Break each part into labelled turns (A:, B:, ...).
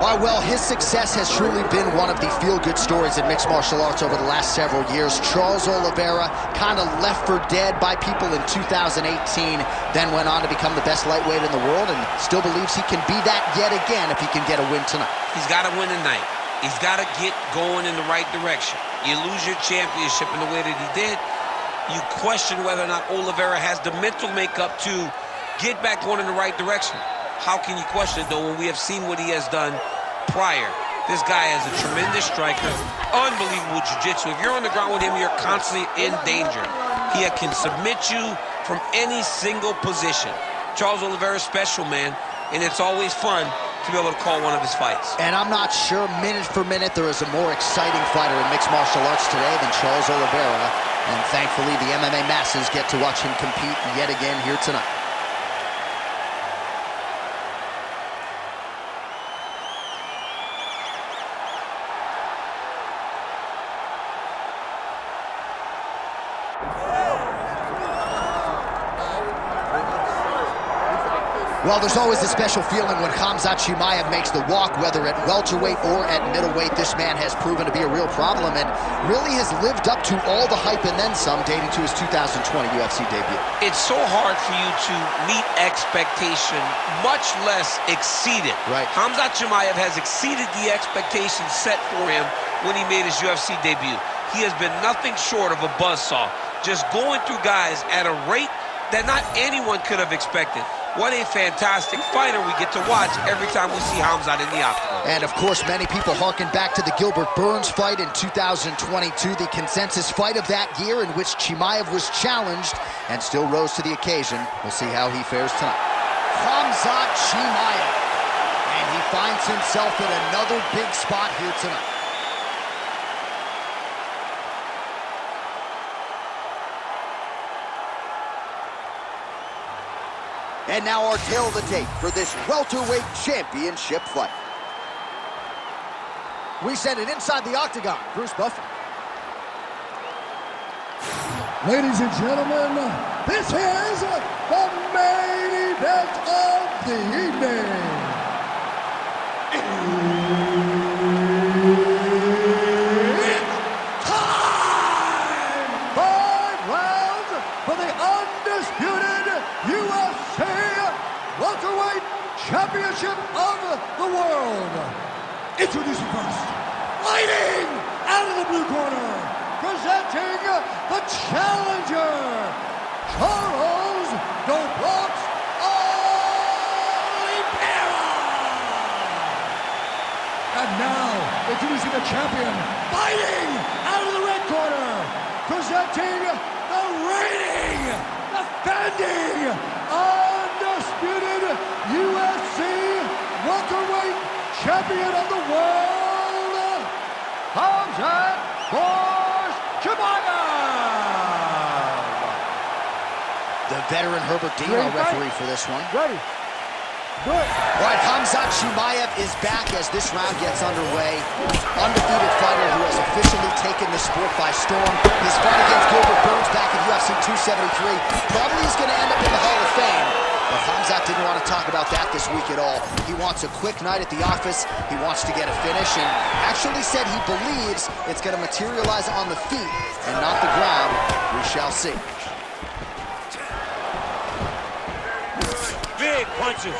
A: Well, his success has truly been one of the feel-good stories in mixed martial arts over the last several years. Charles Oliveira kind of left for dead by people in 2018, then went on to become the best lightweight in the world and still believes he can be that yet again if he can get a win tonight.
B: He's got to win tonight. He's got to get going in the right direction. You lose your championship in the way that he did, you question whether or not Oliveira has the mental makeup to get back going in the right direction. How can you question it, though, when we have seen what he has done prior? This guy is a tremendous striker, unbelievable jiu-jitsu. If you're on the ground with him, you're constantly in danger. He can submit you from any single position. Charles Oliveira is special, man, and it's always fun to be able to call one of his fights.
A: And I'm not sure, minute for minute, there is a more exciting fighter in mixed martial arts today than Charles Oliveira. And thankfully, the MMA masses get to watch him compete yet again here tonight. Well, there's always a special feeling when Khamzat Chimaev makes the walk, whether at welterweight or at middleweight. This man has proven to be a real problem and really has lived up to all the hype and then some, dating to his 2020 UFC debut.
B: It's so hard for you to meet expectation, much less exceed it.
A: Right.
B: Khamzat Chimaev has exceeded the expectations set for him when he made his UFC debut. He has been nothing short of a buzzsaw, just going through guys at a rate that not anyone could have expected. What a fantastic fighter we get to watch every time we see Khamzat in the octagon.
A: And of course, many people harken back to the Gilbert Burns fight in 2022, the consensus fight of that year in which Chimaev was challenged and still rose to the occasion. We'll see how he fares tonight. Khamzat Chimaev. And he finds himself in another big spot here tonight. And now our tale of the tape for this welterweight championship fight. We send it inside the octagon. Bruce Buffer.
C: Ladies and gentlemen, this is the main event of the evening. It's time! 5 rounds for the undisputed UFC welterweight championship of the world. Introducing first, fighting out of the blue corner, presenting the challenger, Charles Oliveira. And now, introducing the champion, fighting out of the red corner, presenting the reigning, defending, undisputed UFC welterweight champion of the world, Khamzat Chimaev.
A: The veteran Herbert Dean, our referee for this one.
C: Ready. Good.
A: All right, Khamzat Chimaev is back as this round gets underway. Undefeated fighter who has officially taken the sport by storm. His fight against Gilbert Burns back in UFC 273 probably is going to end up in the Hall of Fame. But Khamzat didn't want to talk about that this week at all. He wants a quick night at the office. He wants to get a finish and actually said he believes it's going to materialize on the feet and not the ground. We shall see.
B: Big punches.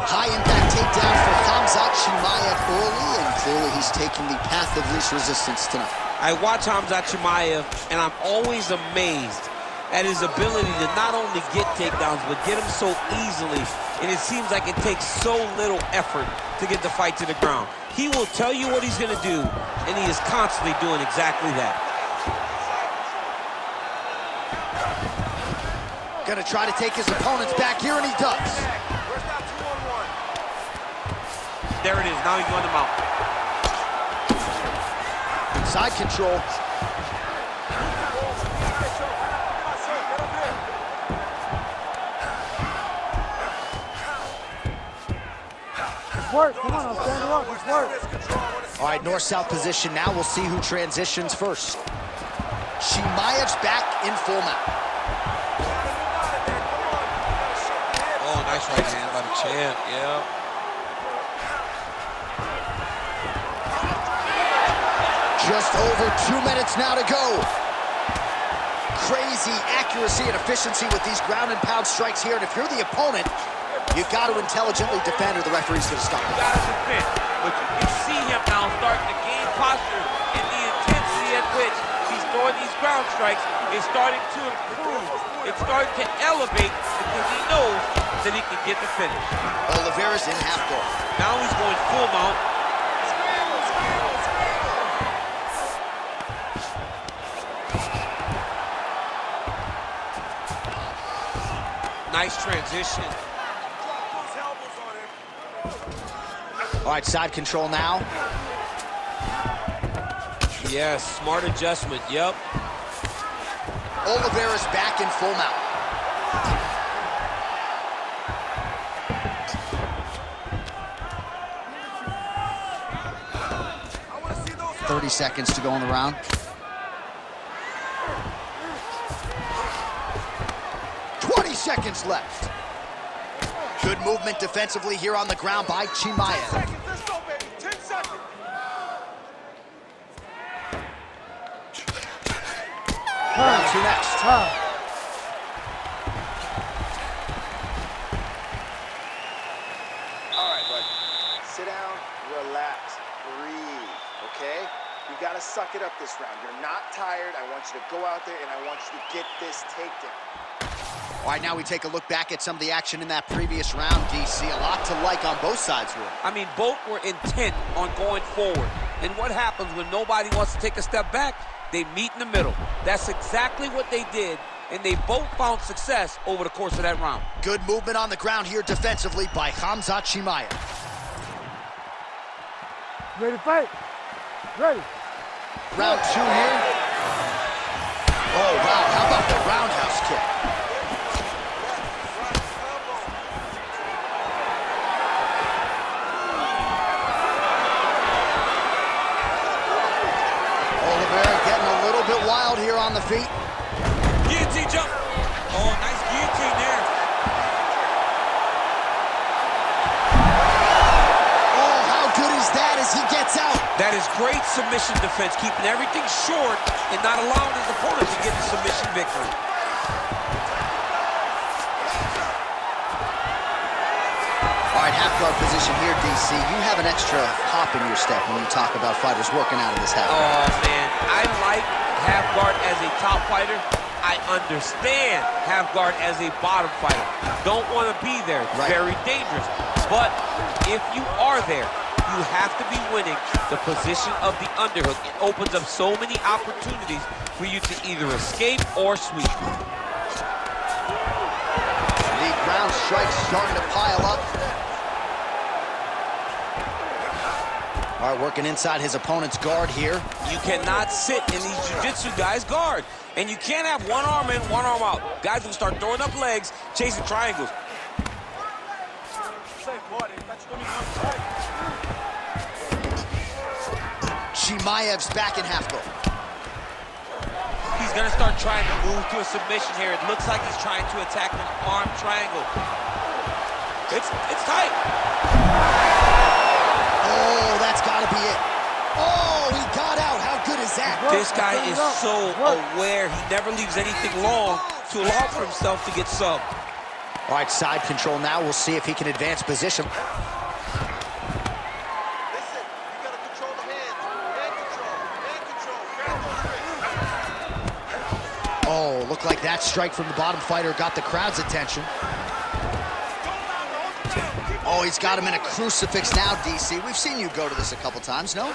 A: High-impact takedown for Khamzat Chimaev early, and clearly he's taking the path of least resistance tonight.
B: I watch Khamzat Chimaev, and I'm always amazed at his ability to not only get takedowns, but get them so easily, and it seems like it takes so little effort to get the fight to the ground. He will tell you what he's going to do, and he is constantly doing exactly that.
A: Gonna try to take his opponents back here, and he does.
B: There it is. Now he's on the mount.
A: Side control.
C: Let's work. Come on, I'll stand her up. Let's work.
A: All right, north-south position now. We'll see who transitions first. Chimaev's back in full mount.
B: right hand by the champ, yeah.
A: Just over 2 minutes now to go. Crazy accuracy and efficiency with these ground and pound strikes here. And if you're the opponent, you got to intelligently defend or the referee's going to stop.
D: You got to defend. But you can see him now starting to gain posture, and the intensity at which he's throwing these ground strikes is starting to improve. It's starting to elevate because he knows that he can get the finish.
A: Oliveira's in half guard.
D: Now he's going full mount.
B: Nice transition.
A: All right, side control now.
B: Yes, smart adjustment, yep.
A: Oliveira's back in full mount. – 30 seconds to go in the round. Seconds left. Good movement defensively here on the ground by Chimaev.
E: Let's go, baby. 10 seconds.
A: Round two next.
E: All right, bud. Sit down, relax, breathe, okay? You gotta suck it up this round. You're not tired. I want you to go out there and I want you to get this takedown.
A: All right, now we take a look back at some of the action in that previous round, DC. A lot to like on both sides here.
B: I mean, both were intent on going forward. And what happens when nobody wants to take a step back? They meet in the middle. That's exactly what they did, and they both found success over the course of that round.
A: Good movement on the ground here defensively by Khamzat Chimaev.
C: Ready to fight? Ready.
A: Round two here. Oh, wow, how about the roundhouse kick? Wild here on the feet.
B: Guillotine jump. Oh, nice guillotine there.
A: Oh, how good is that as he gets out?
B: That is great submission defense, keeping everything short and not allowing his opponent to get the submission victory.
A: All right, half guard position here, DC. You have an extra hop in your step when you talk about fighters working out of this half guard.
B: Oh, man, I like half guard as a top fighter. I understand half guard as a bottom fighter. Don't want to be there. It's very dangerous. But if you are there, you have to be winning the position of the underhook. It opens up so many opportunities for you to either escape or sweep.
A: The ground strikes starting to pile up. All right, working inside his opponent's guard here.
B: You cannot sit in these jiu-jitsu guys' guard. And you can't have one arm in, one arm out. Guys will start throwing up legs, chasing triangles.
A: Chimaev's back in half guard.
D: He's going to start trying to move to a submission here. It looks like he's trying to attack an arm triangle.
B: It's tight.
A: Oh, that's got to be it. Oh, he got out. How good is that?
B: This guy is so aware. He never leaves anything long to allow for himself to get subbed.
A: All right, side control now. We'll see if he can advance position.
E: Listen, you gotta control the hands. Hand control.
A: Oh, looked like that strike from the bottom fighter got the crowd's attention. Oh, he's got him in a crucifix now, DC. We've seen you go to this a couple times, no?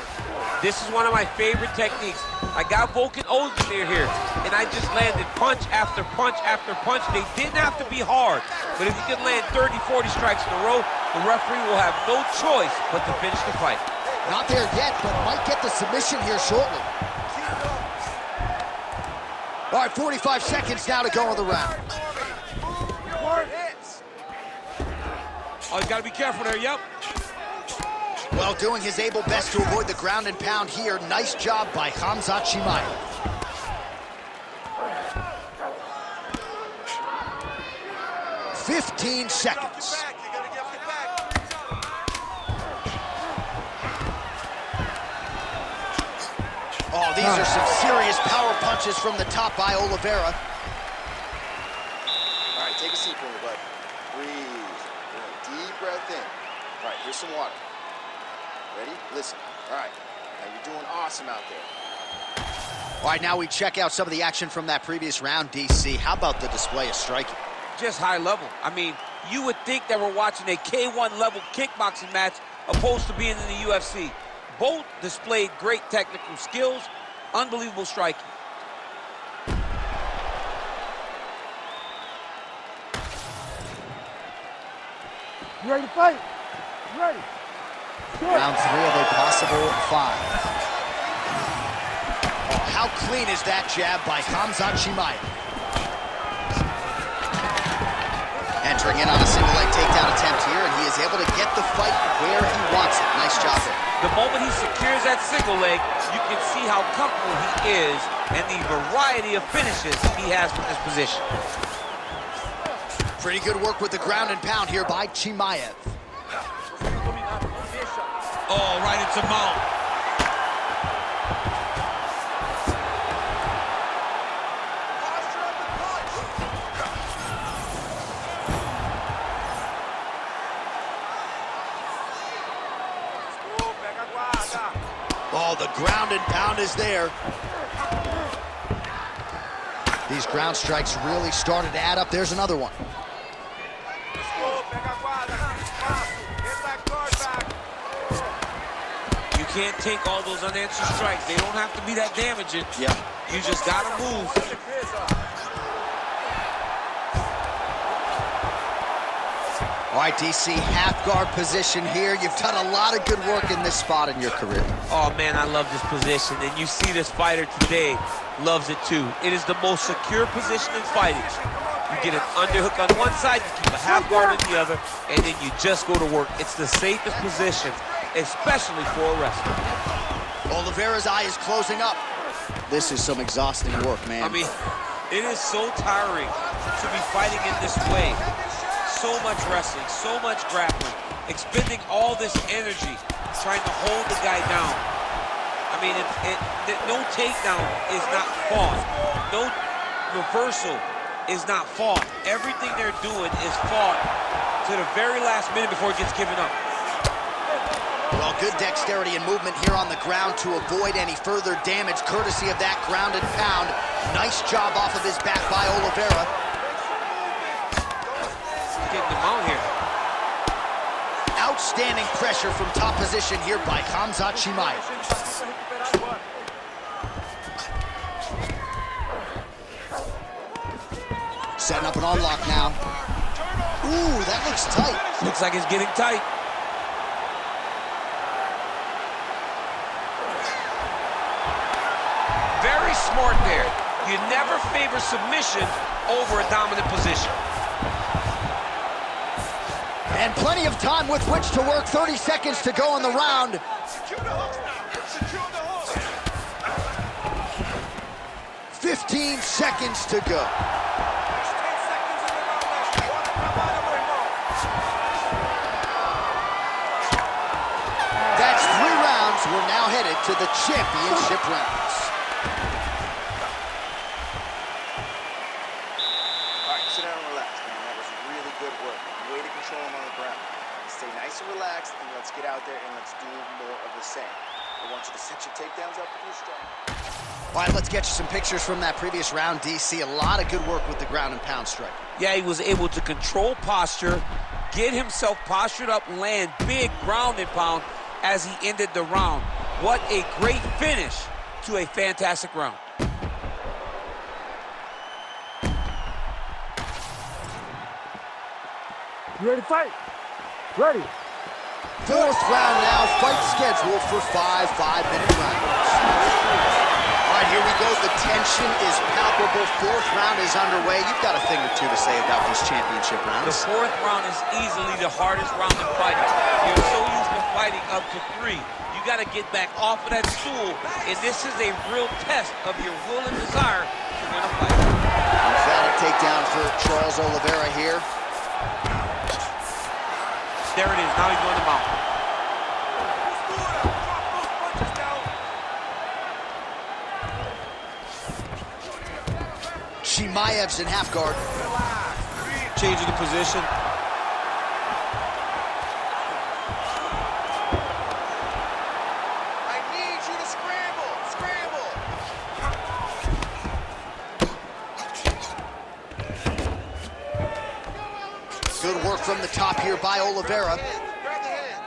B: This is one of my favorite techniques. I got Volkan Ozdemir here, and I just landed punch after punch after punch. They didn't have to be hard, but if you can land 30, 40 strikes in a row, the referee will have no choice but to finish the fight.
A: Not there yet, but might get the submission here shortly. All right, 45 seconds now to go in the round.
B: Oh, you gotta be careful there, yep.
A: Well, doing his able best to avoid the ground and pound here. Nice job by Khamzat Chimaev. 15 seconds. Oh, these are some serious power punches from the top by Oliveira.
E: All right, take a seat for me, bud. Breathe. Deep breath in. All right, here's some water. Ready? Listen. All right. Now you're doing awesome out there.
A: All right, now we check out some of the action from that previous round, DC. How about the display of striking?
D: Just high level. I mean, you would think that we're watching a K1 level kickboxing match opposed to being in the UFC. Both displayed great technical skills, unbelievable striking.
C: You ready to fight? You ready?
A: Round 3 of a possible 5. Oh, how clean is that jab by Khamzat Chimaev? Entering in on a single leg takedown attempt here, and he is able to get the fight where he wants it. Nice job there.
D: The moment he secures that single leg, you can see how comfortable he is and the variety of finishes he has from this position.
A: Pretty good work with the ground and pound here by Chimaev.
B: Oh, right into mount.
A: Oh, the ground and pound is there. These ground strikes really started to add up. There's another one.
D: You can't take all those unanswered strikes. They don't have to be that damaging.
A: Yeah.
D: You just gotta move.
A: All right, DC, half guard position here. You've done a lot of good work in this spot in your career.
D: Oh man, I love this position, and you see this fighter today loves it too. It is the most secure position in fighting. You get an underhook on one side, you keep a half guard on the other, and then you just go to work. It's the safest position, especially for a wrestler.
A: Oliveira's eye is closing up. This is some exhausting work, man.
D: I mean, it is so tiring to be fighting in this way. So much wrestling, so much grappling, expending all this energy trying to hold the guy down. I mean, no takedown is not fought. No reversal is not fought. Everything they're doing is fought to the very last minute before it gets given up.
A: Well, good dexterity and movement here on the ground to avoid any further damage, courtesy of that ground and pound. Nice job off of his back by Oliveira.
D: Getting them out here.
A: Outstanding pressure from top position here by Khamzat Chimaev. Setting up an unlock now. Ooh, that looks tight.
D: Looks like it's getting tight. Very smart there. You never favor submission over a dominant position.
A: And plenty of time with which to work. 30 seconds to go in the round. 15 seconds to go. That's 3 rounds. We're now headed to the championship rounds.
E: All right, sit down and relax, man. That was really good work. Way to control him on the ground. Stay nice and relaxed, and let's get out there and let's do more of the same. I want you to set your takedowns up with your strength.
A: All right, let's get you some pictures from that previous round, DC. A lot of good work with the ground and pound strike.
D: Yeah, he was able to control posture, get himself postured up, land big ground and pound as he ended the round. What a great finish to a fantastic round.
C: You ready to fight? Ready.
A: 4th round now, fight scheduled for 5 5-minute rounds. All right, here we go. The tension is palpable. 4th round is underway. You've got a thing or two to say about these championship
D: The
A: rounds.
D: 4th round is easily the hardest round in fighting. You're so used to fighting up to 3. You got to get back off of that stool, and this is a real test of your will and desire to win a fight.
A: Emphatic takedown for Charles Oliveira here.
D: There it is. Now he's going to mount.
A: Chimaev's in half guard.
B: Changing the position.
E: I need you to scramble. Scramble.
A: Good work from the top here by Oliveira.
E: Grab the hand.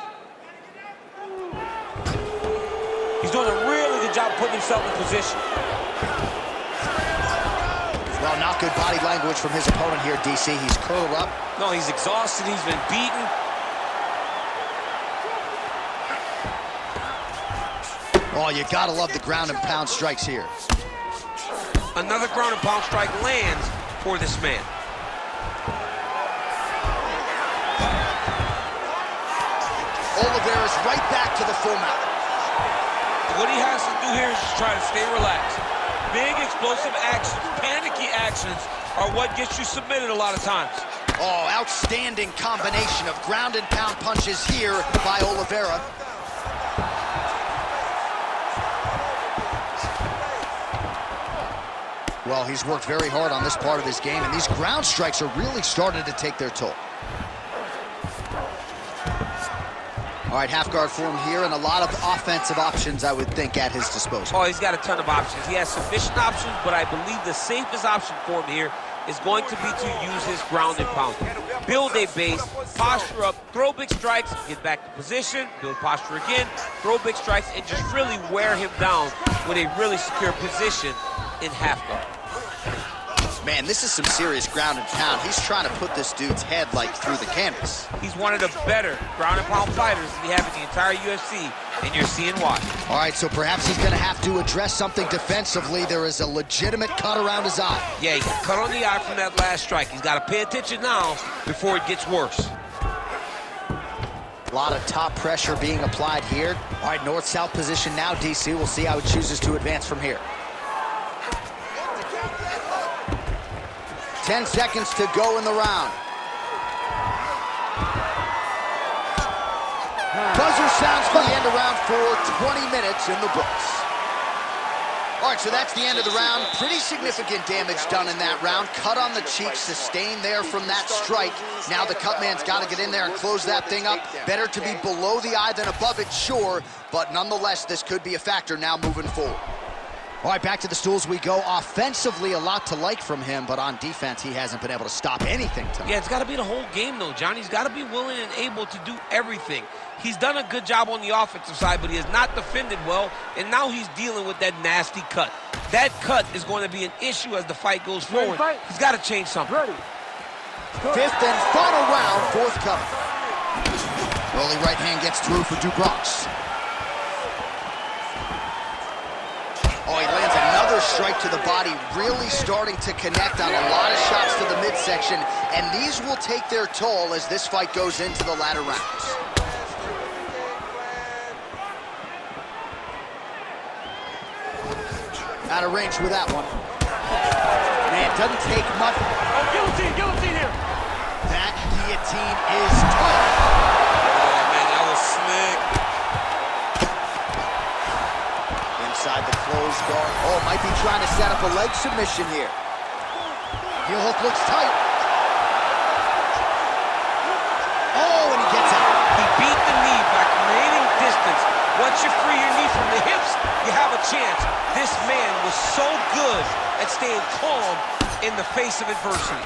D: He's doing a really good job putting himself in position.
A: Well, not good body language from his opponent here, DC. He's curled up.
B: No, he's exhausted. He's been beaten.
A: Oh, you gotta love the ground and pound strikes here.
B: Another ground and pound strike lands for this man.
A: Oliveira's right back to the full mount.
B: What he has to do here is just try to stay relaxed. Big explosive actions, panicky actions are what gets you submitted a lot of times.
A: Oh, outstanding combination of ground and pound punches here by Oliveira. Well, he's worked very hard on this part of his game, and these ground strikes are really starting to take their toll. All right, half guard form here, and a lot of offensive options, I would think, at his disposal.
D: Oh, he's got a ton of options. He has sufficient options, but I believe the safest option for him here is going to be to use his ground and pound. Build a base, posture up, throw big strikes, get back to position, build posture again, throw big strikes, and just really wear him down with a really secure position in half guard.
A: Man, this is some serious ground and pound. He's trying to put this dude's head, like, through the canvas.
D: He's one of the better ground and pound fighters we have in the entire UFC, and you're seeing why.
A: All right, so perhaps he's going to have to address something defensively. There is a legitimate cut around his eye.
B: Yeah, he got cut on the eye from that last strike. He's got to pay attention now before it gets worse.
A: A lot of top pressure being applied here. All right, north-south position now, DC. We'll see how he chooses to advance from here. 10 seconds to go in the round. Buzzer sounds for the end of round 4, 20 minutes in the books. All right, so that's the end of the round. Pretty significant damage done in that round. Cut on the cheek, sustained there from that strike. Now the cut man's got to get in there and close that thing up. Better to be below the eye than above it, sure, but nonetheless, this could be a factor now moving forward. All right, back to the stools we go. Offensively, a lot to like from him, but on defense, he hasn't been able to stop anything tonight.
B: Yeah, it's got to be the whole game, though, John. He's got to be willing and able to do everything. He's done a good job on the offensive side, but he has not defended well, and now he's dealing with that nasty cut. That cut is going to be an issue as the fight goes forward. He's got to change something.
A: Fifth and final round, fourth coming. Early right hand gets through for Dubrox. Oh, he lands another strike to the body, really starting to connect on a lot of shots to the midsection, and these will take their toll as this fight goes into the latter rounds. Out of range with that one. Man, it doesn't take much.
D: Oh, guillotine here.
A: That guillotine is tough.
B: Oh, man, that was slick.
A: Inside the closed guard. Oh, might be trying to set up a leg submission here. Heel hook looks tight. Oh, and he gets out.
B: He beat the knee by creating distance. Once you free your knee from the hips, you have a chance. This man was so good at staying calm in the face of adversity.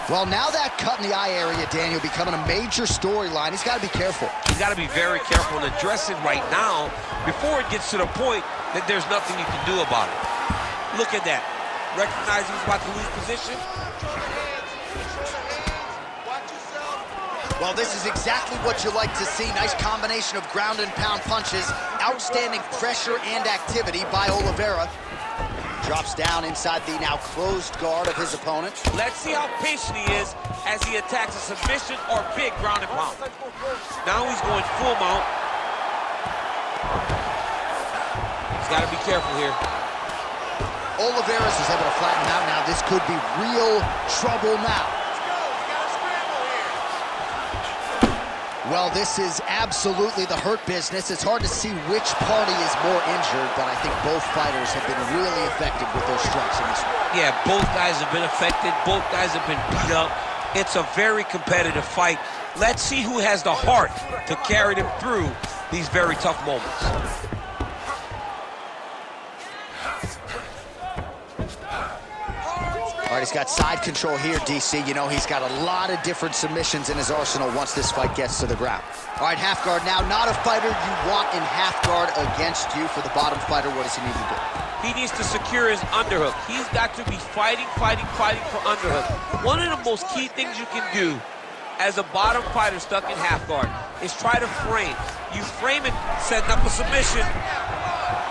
A: Well, now that cut in the eye area, Daniel, becoming a major storyline. He's got to be careful.
B: He's got to be very careful and address it right now before it gets to the point that there's nothing you can do about it. Look at that. Recognizing he's about to lose position.
A: Well, this is exactly what you like to see. Nice combination of ground and pound punches. Outstanding pressure and activity by Oliveira. Drops down inside the now closed guard of his opponent.
D: Let's see how patient he is as he attacks a submission or big ground and pound.
B: Now he's going full mount. He's got to be careful here.
A: Oliveira is able to flatten him out now. This could be real trouble now. Well, this is absolutely the hurt business. It's hard to see which party is more injured, but I think both fighters have been really effective with their strikes in this one.
B: Yeah, both guys have been affected. Both guys have been beat up. It's a very competitive fight. Let's see who has the heart to carry them through these very tough moments.
A: All right, he's got side control here, DC. You know, he's got a lot of different submissions in his arsenal once this fight gets to the ground. All right, half guard now. Not a fighter you want in half guard against you. For the bottom fighter, what does he need to do?
D: He needs to secure his underhook. He's got to be fighting for underhook. One of the most key things you can do as a bottom fighter stuck in half guard is try to frame. You frame it, setting up a submission.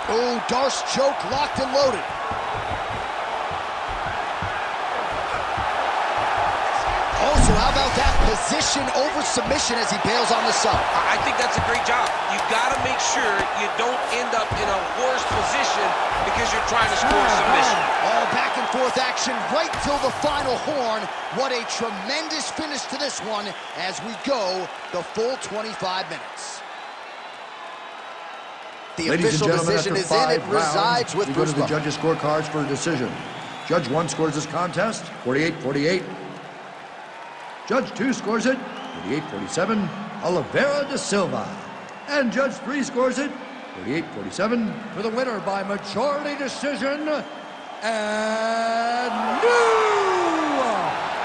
A: Oh, Darce choke, locked and loaded. Also, how about that position over submission as he bails on the sub?
B: I think that's a great job. You got to make sure you don't end up in a worse position because you're trying to score a submission.
A: All back and forth action right till the final horn. What a tremendous finish to this one as we go the full 25 minutes. The
C: Ladies
A: official
C: and gentlemen,
A: decision
C: after
A: is in. It
C: 5 rounds,
A: resides with
C: we go
A: Bruce
C: to the
A: Buffer.
C: judges' scorecards for a decision. Judge 1 scores this contest 48-48. Judge 2 scores it 48-47, Oliveira da Silva. And Judge 3 scores it 48-47 for the winner by majority decision and new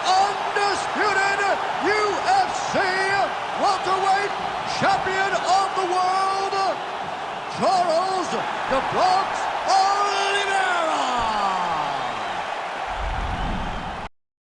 C: undisputed UFC welterweight champion of the world, Charles the Bronx